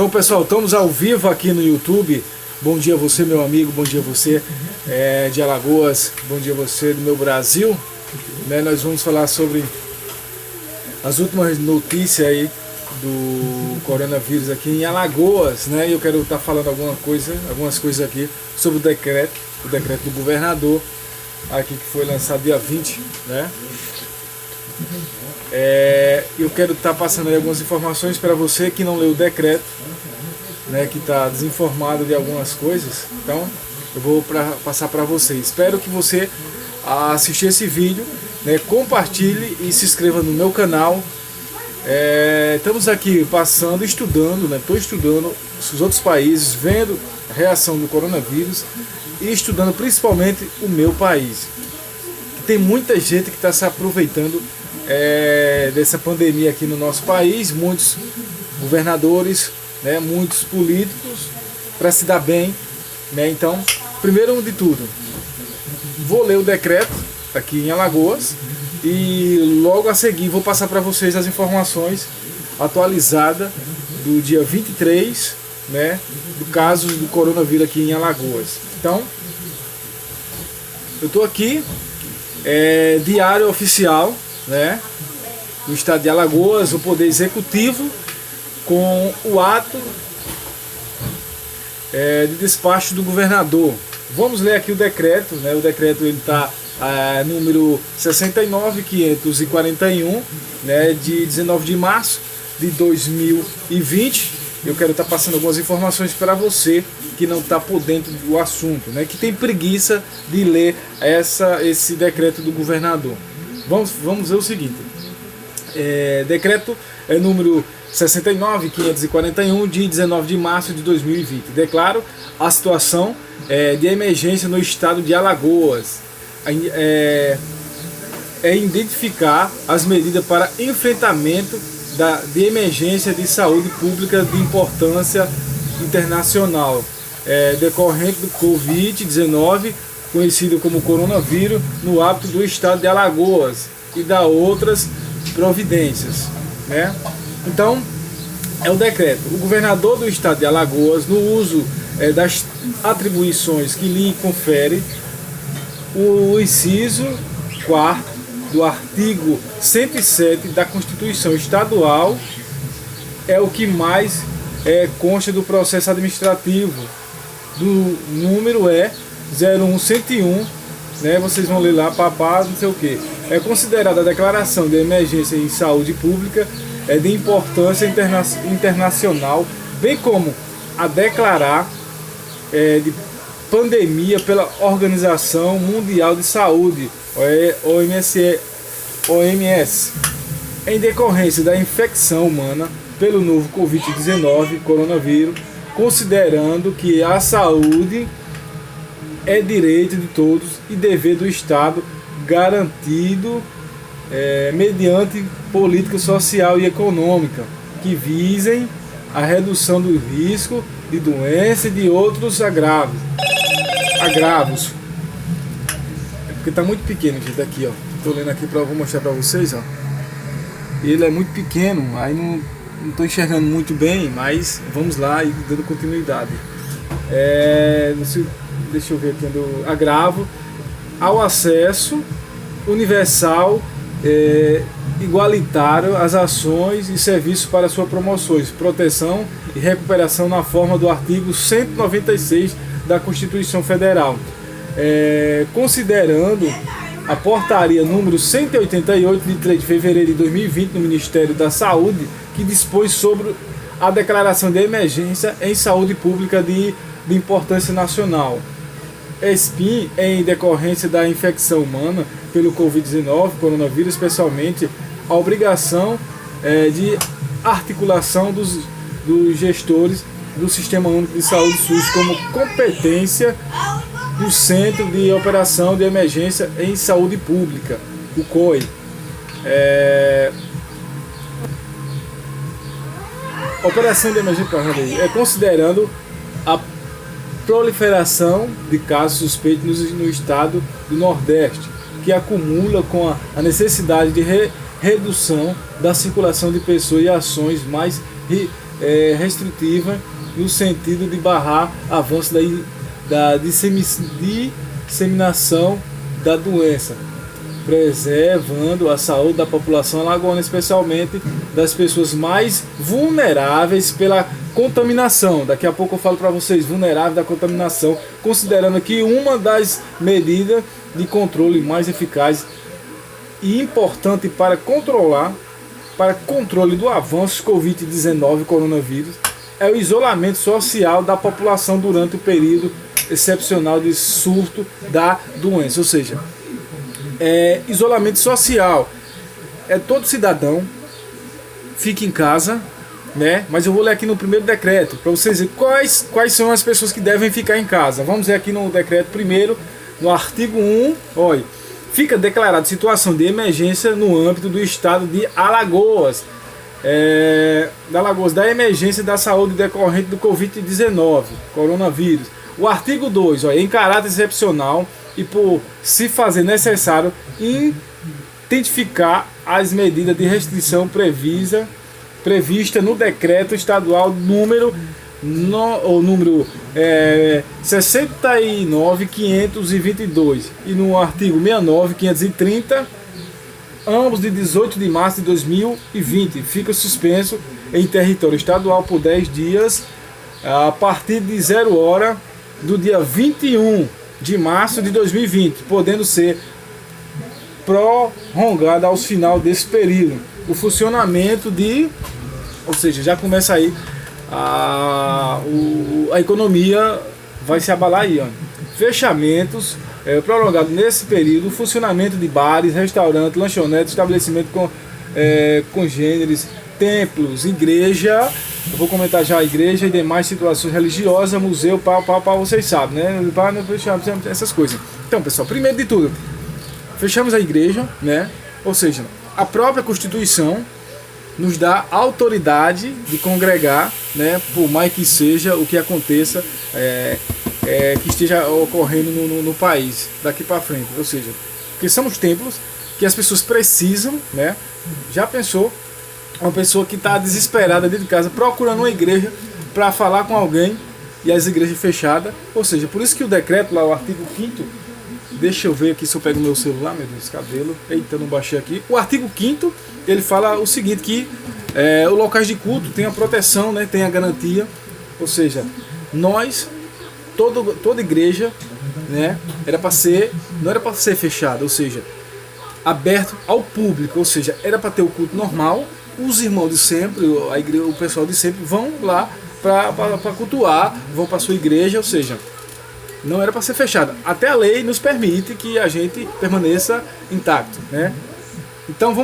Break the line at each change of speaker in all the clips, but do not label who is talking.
Então, pessoal, estamos ao vivo aqui no YouTube. Bom dia a você, meu amigo, bom dia a você de Alagoas, bom dia a você do meu Brasil. Nós vamos falar sobre as últimas notícias aí do coronavírus aqui em Alagoas, né? E eu quero estar falando algumas coisas aqui sobre o decreto do governador aqui que foi lançado dia 20, né? Eu quero estar passando aí algumas informações para você que não leu o decreto, né, que está desinformado de algumas coisas. Então eu vou passar para você. Espero que você assistir esse vídeo, né, compartilhe e se inscreva no meu canal. Estamos aqui estudando, né? Estou estudando os outros países, vendo a reação do coronavírus e estudando principalmente o meu país. Tem muita gente que está se aproveitando dessa pandemia aqui no nosso país, muitos governadores, né, muitos políticos para se dar bem, né? Então, primeiro de tudo, vou ler o decreto aqui em Alagoas e logo a seguir vou passar para vocês as informações atualizadas do dia 23, né, do caso do coronavírus aqui em Alagoas. Então, eu estou aqui, diário oficial, né, do estado de Alagoas, o Poder Executivo, com o ato de despacho do governador. Vamos ler aqui o decreto, né? O decreto ele está número 69.541, né, de 19 de março de 2020. Eu quero estar passando algumas informações para você que não está por dentro do assunto, né, que tem preguiça de ler esse decreto do governador. Vamos ver o seguinte. Decreto número 69.541 de 19 de março de 2020. Declaro a situação de emergência no estado de Alagoas. Identificar as medidas para enfrentamento de emergência de saúde pública de importância internacional decorrente do Covid-19, conhecido como coronavírus, no âmbito do estado de Alagoas e da outras providências, né? Então, o decreto. O governador do estado de Alagoas, no uso das atribuições que lhe confere o inciso 4º do artigo 107 da Constituição Estadual, é o que mais consta do processo administrativo, do número 01101, né? Vocês vão ler lá, papá, não sei o que. É considerada a declaração de emergência em saúde pública de importância internacional, bem como a declarar de pandemia pela Organização Mundial de Saúde, OMS, em decorrência da infecção humana pelo novo Covid-19, coronavírus, considerando que a saúde é direito de todos e dever do Estado garantido mediante política social e econômica que visem a redução do risco de doença e de outros agravos. Porque está muito pequeno, gente, aqui, ó. Estou lendo aqui vou mostrar para vocês, ó. Ele é muito pequeno, aí não estou enxergando muito bem, mas vamos lá e dando continuidade. Deixa eu ver aqui do agravo ao acesso universal igualitário às ações e serviços para suas promoções, proteção e recuperação na forma do artigo 196 da Constituição Federal, considerando a portaria número 188 de 3 de fevereiro de 2020 no Ministério da Saúde, que dispõe sobre a declaração de emergência em saúde pública de importância nacional, ESPIN, em decorrência da infecção humana pelo Covid-19, coronavírus, especialmente a obrigação de articulação dos gestores do Sistema Único de Saúde SUS como competência do Centro de Operação de Emergência em Saúde Pública, o COI. Operação de emergência considerando a proliferação de casos suspeitos no estado do Nordeste, que acumula com a necessidade de redução da circulação de pessoas e ações mais restritiva no sentido de barrar avanço da disseminação da doença, preservando a saúde da população alagoana, especialmente das pessoas mais vulneráveis pela contaminação. Daqui a pouco eu falo para vocês, vulneráveis da contaminação, considerando que uma das medidas de controle mais eficazes e importante para controle do avanço Covid-19, coronavírus, é o isolamento social da população durante o período excepcional de surto da doença. Ou seja, isolamento social todo cidadão fica em casa, né? Mas eu vou ler aqui no primeiro decreto para vocês verem quais são as pessoas que devem ficar em casa. Vamos ver aqui no decreto primeiro, no artigo 1, olha, fica declarada situação de emergência no âmbito do estado de Alagoas, da emergência da saúde decorrente do Covid-19, coronavírus. O artigo 2, em caráter excepcional e por se fazer necessário identificar as medidas de restrição prevista no decreto estadual número 69.522 e no artigo 69.530, ambos de 18 de março de 2020, fica suspenso em território estadual por 10 dias a partir de 0 hora do dia 21 de março de 2020, podendo ser prorrogado aos final desse período. O funcionamento ou seja, já começa aí a economia vai se abalar aí, fechamentos prolongados nesse período, o funcionamento de bares, restaurantes, lanchonetes, estabelecimentos congêneres, templos, igreja, eu vou comentar já a igreja e demais situações religiosas, museu, vocês sabem, né? Essas coisas. Então, pessoal, primeiro de tudo, fechamos a igreja, né? Ou seja, a própria Constituição nos dá autoridade de congregar, né? Por mais que seja o que aconteça, que esteja ocorrendo no país daqui para frente. Ou seja, porque são os templos que as pessoas precisam, né? Já pensou? Uma pessoa que está desesperada dentro de casa, procurando uma igreja para falar com alguém e as igrejas fechadas. Ou seja, por isso que o decreto, lá o artigo 5º, deixa eu ver aqui se eu pego meu celular, meu Deus, cabelo. Eita, não baixei aqui. O artigo 5º, ele fala o seguinte, que os locais de culto tem a proteção, né, tem a garantia. Ou seja, toda igreja, né, não era para ser fechada, ou seja, aberto ao público. Ou seja, era para ter o culto normal. Os irmãos de sempre, a igreja, o pessoal de sempre vão lá para cultuar, vão para a sua igreja, ou seja, não era para ser fechada. Até a lei nos permite que a gente permaneça intacto, né? Então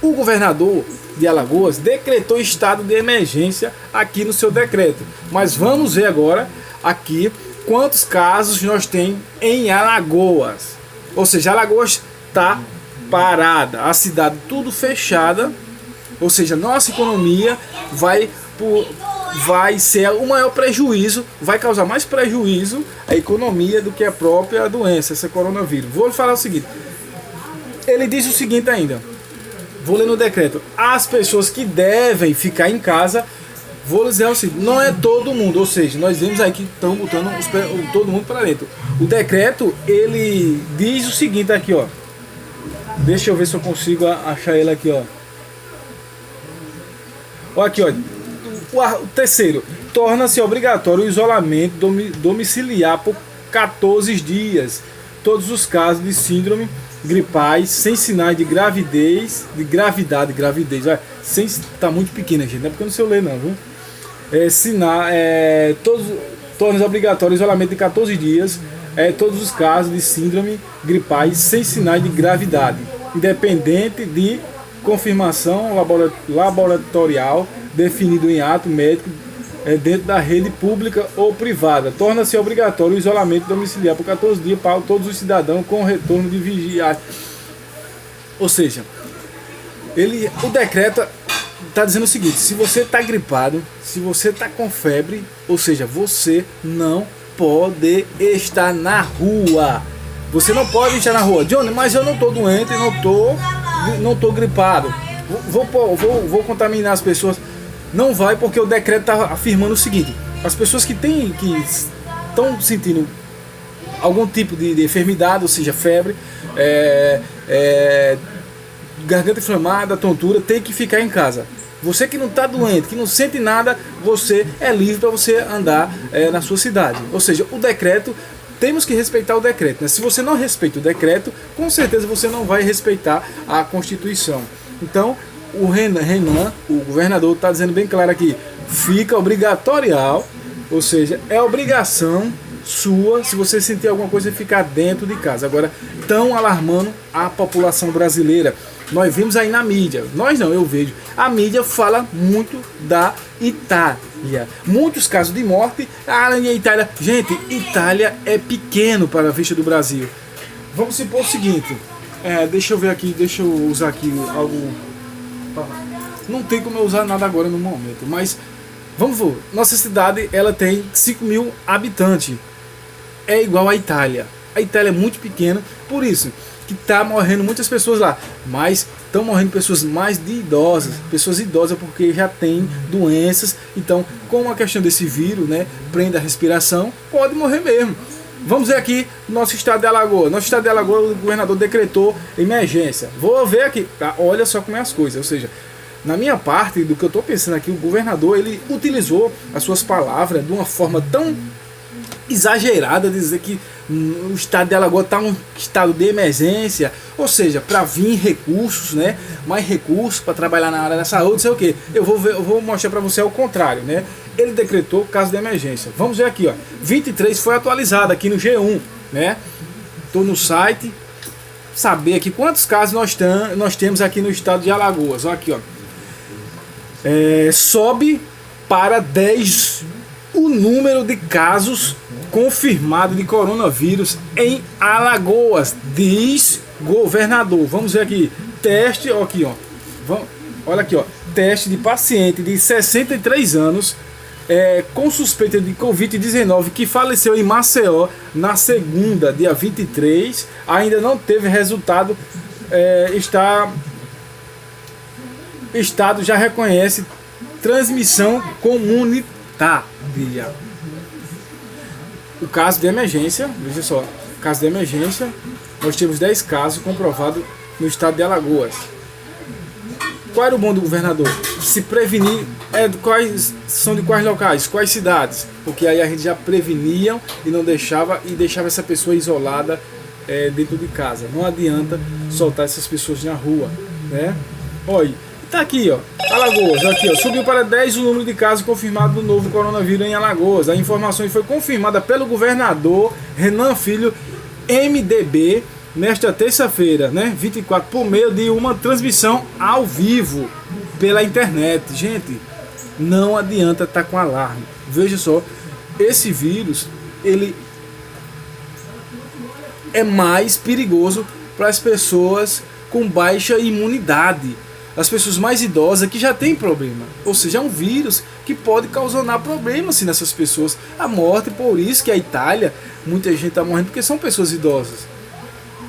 o governador de Alagoas decretou estado de emergência aqui no seu decreto. Mas vamos ver agora aqui quantos casos nós temos em Alagoas. Ou seja, Alagoas está parada, a cidade tudo fechada, ou seja, nossa economia vai ser o maior prejuízo, vai causar mais prejuízo à economia do que a própria doença, esse coronavírus. Vou falar o seguinte, ele diz o seguinte ainda, vou ler no decreto, as pessoas que devem ficar em casa, vou dizer o seguinte, não é todo mundo, ou seja, nós vemos aí que estão botando todo mundo para dentro. O decreto, ele diz o seguinte aqui, deixa eu ver se eu consigo achar ele aqui, Olha aqui, o terceiro, torna-se obrigatório o isolamento domiciliar por 14 dias. Todos os casos de síndrome gripais sem sinais de gravidez, tá muito pequena, gente, não é porque eu não sei ler não, viu? Torna-se obrigatório o isolamento de 14 dias. Todos os casos de síndrome gripais sem sinais de gravidade, independente de confirmação laboratorial definido em ato médico dentro da rede pública ou privada. Torna-se obrigatório o isolamento domiciliar por 14 dias para todos os cidadãos com retorno de vigiar. Ou seja, o decreto está dizendo o seguinte, se você está gripado, se você está com febre, ou seja, você não pode estar na rua. Você não pode estar na rua. Johnny, mas eu não estou doente, não estou gripado. Vou contaminar as pessoas. Não vai, porque o decreto está afirmando o seguinte: as pessoas que estão sentindo algum tipo de enfermidade, ou seja, febre, garganta inflamada, tontura, tem que ficar em casa. Você que não está doente, que não sente nada, você é livre para você andar na sua cidade. Ou seja, o decreto, temos que respeitar o decreto, né? Se você não respeita o decreto, com certeza você não vai respeitar a Constituição. Então, o Renan, o governador, está dizendo bem claro aqui: fica obrigatorial, ou seja, é obrigação sua, se você sentir alguma coisa, ficar dentro de casa. Agora, estão alarmando a população brasileira. Nós vimos aí na mídia, nós não, eu vejo, a mídia fala muito da Itália. Muitos casos de morte, e a Itália. Gente, Itália é pequeno para a vista do Brasil. Vamos supor o seguinte, deixa eu ver aqui, deixa eu usar aqui algo. Não tem como eu usar nada agora no momento, mas vamos ver. Nossa cidade, ela tem 5 mil habitantes. É igual à Itália. A Itália é muito pequena, por isso que está morrendo muitas pessoas lá. Mas estão morrendo pessoas mais de idosas. Pessoas idosas porque já têm doenças. Então, com a questão desse vírus, né, prende a respiração, pode morrer mesmo. Vamos ver aqui nosso estado de Alagoas. Nosso estado de Alagoas, o governador decretou emergência. Vou ver aqui. Olha só como é as coisas. Ou seja, na minha parte, do que eu estou pensando aqui, o governador, ele utilizou as suas palavras de uma forma tão exagerada, de dizer que o estado de Alagoas está um estado de emergência, ou seja, para vir recursos, né, mais recursos para trabalhar na área da saúde, não sei o que. Eu vou mostrar para você ao contrário, né? Ele decretou caso de emergência. Vamos ver aqui, ó. 23 foi atualizado aqui no G1, né? Estou no site, saber aqui quantos casos nós temos aqui no estado de Alagoas. Ó, aqui, ó. Sobe para 10 o número de casos confirmados de coronavírus em Alagoas, diz governador. Vamos ver aqui, teste, ó, aqui, ó. Olha aqui, ó, teste de paciente de 63 anos com suspeita de Covid-19 que faleceu em Maceió na segunda, dia 23, ainda não teve resultado. Estado já reconhece transmissão comunitária. O caso de emergência, veja só, caso de emergência, nós temos 10 casos comprovados no estado de Alagoas. Qual era o bom do governador? Se prevenir, são de quais locais, quais cidades? Porque aí a gente já prevenia e não deixava essa pessoa isolada dentro de casa. Não adianta soltar essas pessoas na rua, né? Olha, tá aqui, ó, Alagoas, aqui, ó, subiu para 10 o número de casos confirmados do novo coronavírus em Alagoas. A informação foi confirmada pelo governador Renan Filho, MDB, nesta terça-feira, né, 24, por meio de uma transmissão ao vivo pela internet. Gente, não adianta estar com alarme. Veja só, esse vírus, ele é mais perigoso para as pessoas com baixa imunidade. As pessoas mais idosas que já têm problema. Ou seja, é um vírus que pode causar problemas assim, nessas pessoas. A morte, por isso que a Itália, muita gente está morrendo porque são pessoas idosas.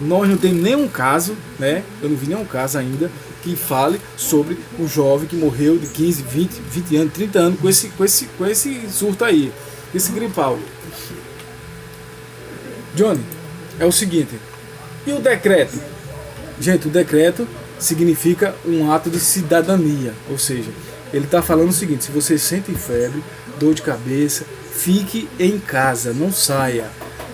Nós não temos nenhum caso, né? Eu não vi nenhum caso ainda que fale sobre um jovem que morreu de 15, 20 anos, 30 anos com esse surto aí, esse gripal. Johnny, é o seguinte, e o decreto? Gente, o decreto significa um ato de cidadania, ou seja, ele está falando o seguinte: se você sente febre, dor de cabeça, fique em casa, não saia.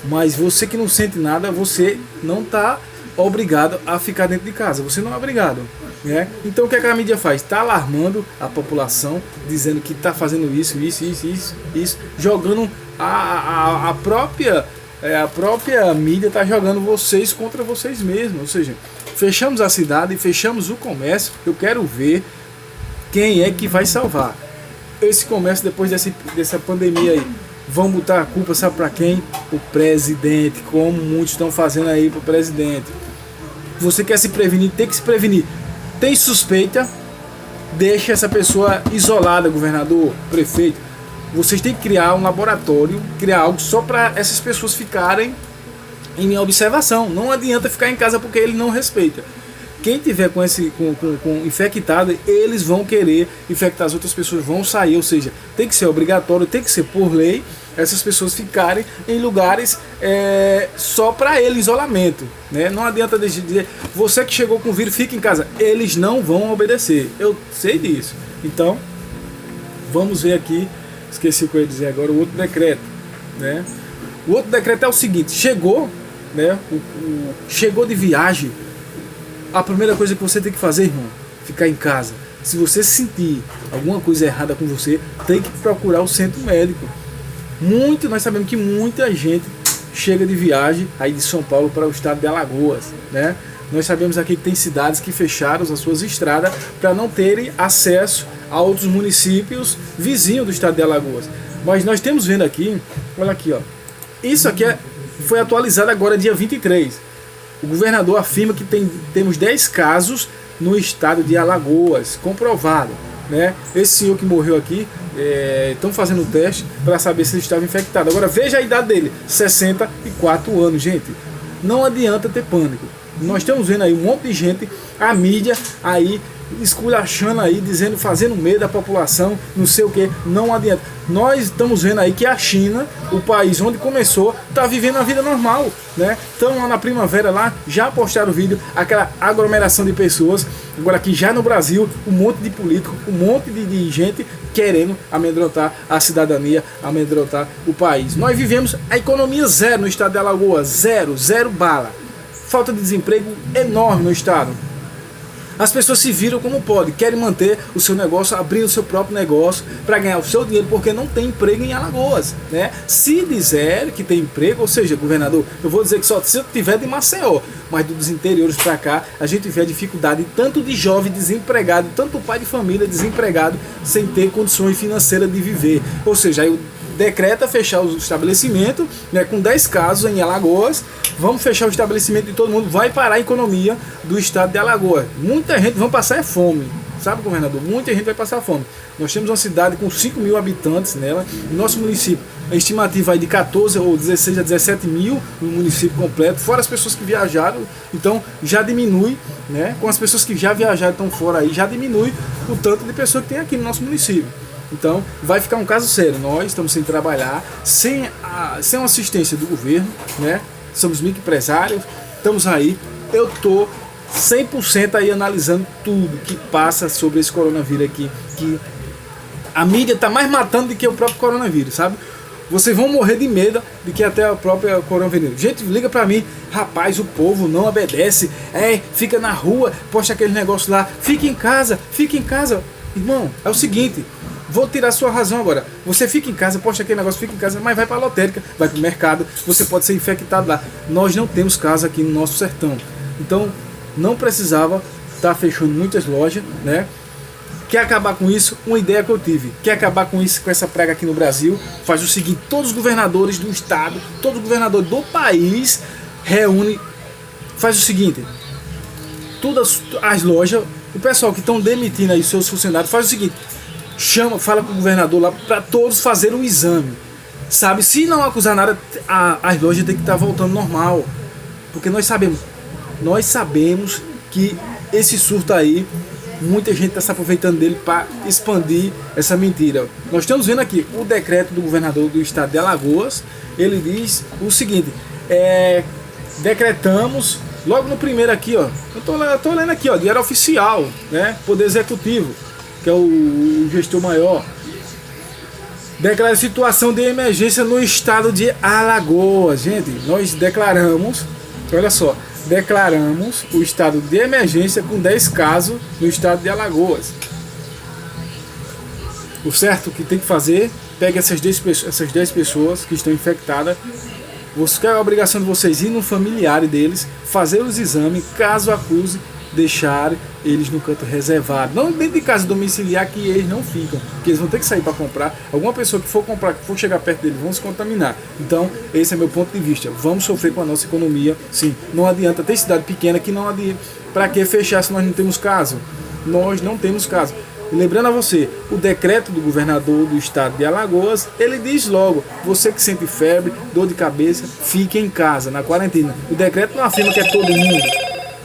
Mas você que não sente nada, você não está obrigado a ficar dentro de casa, você não é obrigado, né? Então o que a mídia faz? Está alarmando a população, dizendo que está fazendo isso, jogando a própria mídia está jogando vocês contra vocês mesmos, ou seja, fechamos a cidade, fechamos o comércio. Eu quero ver quem é que vai salvar esse comércio depois dessa pandemia aí. Vão botar a culpa, sabe para quem? O presidente, como muitos estão fazendo aí pro presidente. Você quer se prevenir, tem que se prevenir. Tem suspeita, deixa essa pessoa isolada, governador, prefeito. Vocês têm que criar um laboratório, criar algo só para essas pessoas ficarem em observação. Não adianta ficar em casa porque ele não respeita. quem tiver com infectado, eles vão querer infectar as outras pessoas, vão sair, ou seja, tem que ser obrigatório, tem que ser por lei, essas pessoas ficarem em lugares só para ele, isolamento, né? Não adianta dizer, você que chegou com o vírus, fica em casa, eles não vão obedecer, eu sei disso. Então, vamos ver aqui, esqueci o que eu ia dizer agora, o outro decreto, né? O outro decreto é o seguinte, chegou, né? Chegou de viagem, a primeira coisa que você tem que fazer, irmão, ficar em casa. Se você sentir alguma coisa errada com você, tem que procurar o centro médico. Nós sabemos que muita gente chega de viagem aí de São Paulo para o estado de Alagoas, né? Nós sabemos aqui que tem cidades que fecharam as suas estradas para não terem acesso a outros municípios vizinhos do estado de Alagoas. Mas nós temos vendo aqui, olha aqui, ó. Isso aqui foi atualizado agora dia 23. O governador afirma que temos 10 casos no estado de Alagoas, comprovado, né? Esse senhor que morreu aqui, estão fazendo o teste para saber se ele estava infectado. Agora veja a idade dele, 64 anos, gente. Não adianta ter pânico. Nós estamos vendo aí um monte de gente, a mídia aí esculachando aí, dizendo, fazendo medo da população, não sei o que, não adianta. Nós estamos vendo aí que a China, o país onde começou, está vivendo a vida normal, né? Estão lá na primavera, lá, já postaram o vídeo, aquela aglomeração de pessoas. Agora aqui já no Brasil, um monte de político, um monte de gente querendo amedrontar a cidadania, amedrontar o país. Nós vivemos a economia zero no estado de Alagoas, zero bala. Falta de desemprego enorme no estado. As pessoas se viram como podem, querem manter o seu negócio, abrir o seu próprio negócio para ganhar o seu dinheiro, porque não tem emprego em Alagoas, né? Se dizer que tem emprego, ou seja, governador, eu vou dizer que só se tiver de Maceió, mas dos interiores para cá, a gente vê a dificuldade tanto de jovem desempregado, tanto pai de família desempregado, sem ter condições financeiras de viver. Ou seja, aí decreta fechar o estabelecimento, né, com 10 casos em Alagoas, vamos fechar o estabelecimento de todo mundo, vai parar a economia do estado de Alagoas. Muita gente vai passar fome, sabe, governador? Muita gente vai passar fome. Nós temos uma cidade com 5 mil habitantes nela, no nosso município, a estimativa é de 14 ou 16 a 17 mil no município completo, fora as pessoas que viajaram, então já diminui, né, com as pessoas que já viajaram estão fora aí, já diminui o tanto de pessoas que tem aqui no nosso município. Então vai ficar um caso sério, nós estamos sem trabalhar, sem uma assistência do governo, né? Somos microempresários, estamos aí, eu estou 100% aí analisando tudo que passa sobre esse coronavírus aqui, que a mídia está mais matando do que o próprio coronavírus, sabe? Vocês vão morrer de medo do que até a própria coronavírus. Gente, liga pra mim, rapaz, o povo não obedece, fica na rua, posta aquele negócio lá, fica em casa. Irmão, é o seguinte, vou tirar sua razão agora. Você fica em casa, posta aquele negócio, fica em casa, mas vai para a lotérica, vai para o mercado, você pode ser infectado lá. Nós não temos casa aqui no nosso sertão. Então, não precisava estar fechando muitas lojas, né? Quer acabar com isso? Uma ideia que eu tive. Quer acabar com isso, com essa praga aqui no Brasil? Faz o seguinte, todos os governadores do estado, todos os governadores do país, reúne, faz o seguinte, todas as lojas, o pessoal que estão demitindo aí seus funcionários, faz o seguinte, fala com o governador lá para todos fazerem um exame, sabe? Se não acusar nada, as lojas têm que estar voltando normal, porque nós sabemos que esse surto aí, muita gente está se aproveitando dele para expandir essa mentira. Nós estamos vendo aqui o decreto do governador do estado de Alagoas, ele diz o seguinte, decretamos, logo no primeiro aqui, ó, eu tô lendo aqui, ó, Diário Oficial, né, Poder Executivo, que é o gestor maior, declara situação de emergência no estado de Alagoas. Gente, nós declaramos, olha só, declaramos o estado de emergência com 10 casos no estado de Alagoas. O certo que tem que fazer, pega essas 10 pessoas que estão infectadas, você quer a obrigação de vocês ir no familiar deles, fazer os exames, caso acuse, deixar eles no canto reservado, não dentro de casa domiciliar, que eles não ficam, porque eles vão ter que sair para comprar. Alguma pessoa que for comprar, que for chegar perto deles, vão se contaminar. Então esse é meu ponto de vista, vamos sofrer com a nossa economia, sim, não adianta, tem cidade pequena que não adianta, para que fechar se nós não temos caso? Nós não temos caso. E lembrando a você, o decreto do governador do estado de Alagoas, ele diz logo, você que sente febre, dor de cabeça, fique em casa, na quarentena. O decreto não afirma que é todo mundo.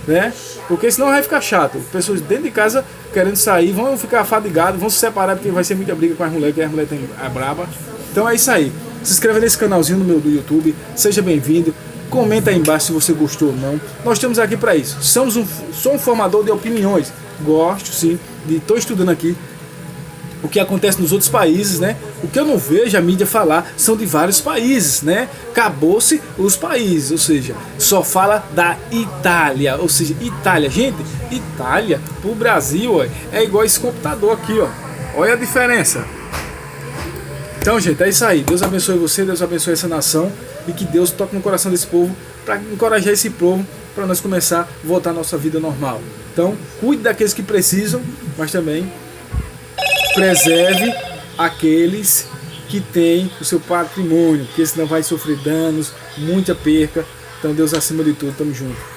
né? Porque senão vai ficar chato. Pessoas dentro de casa querendo sair, vão ficar afadigados, vão se separar porque vai ser muita briga com as mulheres, porque as mulheres é braba. Então é isso aí. Se inscreva nesse canalzinho do YouTube, seja bem-vindo. Comenta aí embaixo se você gostou ou não. Nós estamos aqui para isso. Sou um formador de opiniões. Gosto sim, estou estudando aqui o que acontece nos outros países, né? O que eu não vejo a mídia falar são de vários países, né? Acabou-se os países, ou seja, só fala da Itália, ou seja, Itália. Gente, Itália pro Brasil, ó, é igual esse computador aqui, ó. Olha a diferença. Então, gente, é isso aí. Deus abençoe você, Deus abençoe essa nação e que Deus toque no coração desse povo para encorajar esse povo para nós começar a voltar à nossa vida normal. Então, cuide daqueles que precisam, mas também preserve aqueles que têm o seu patrimônio, porque senão vai sofrer danos, muita perca. Então, Deus acima de tudo, tamo junto.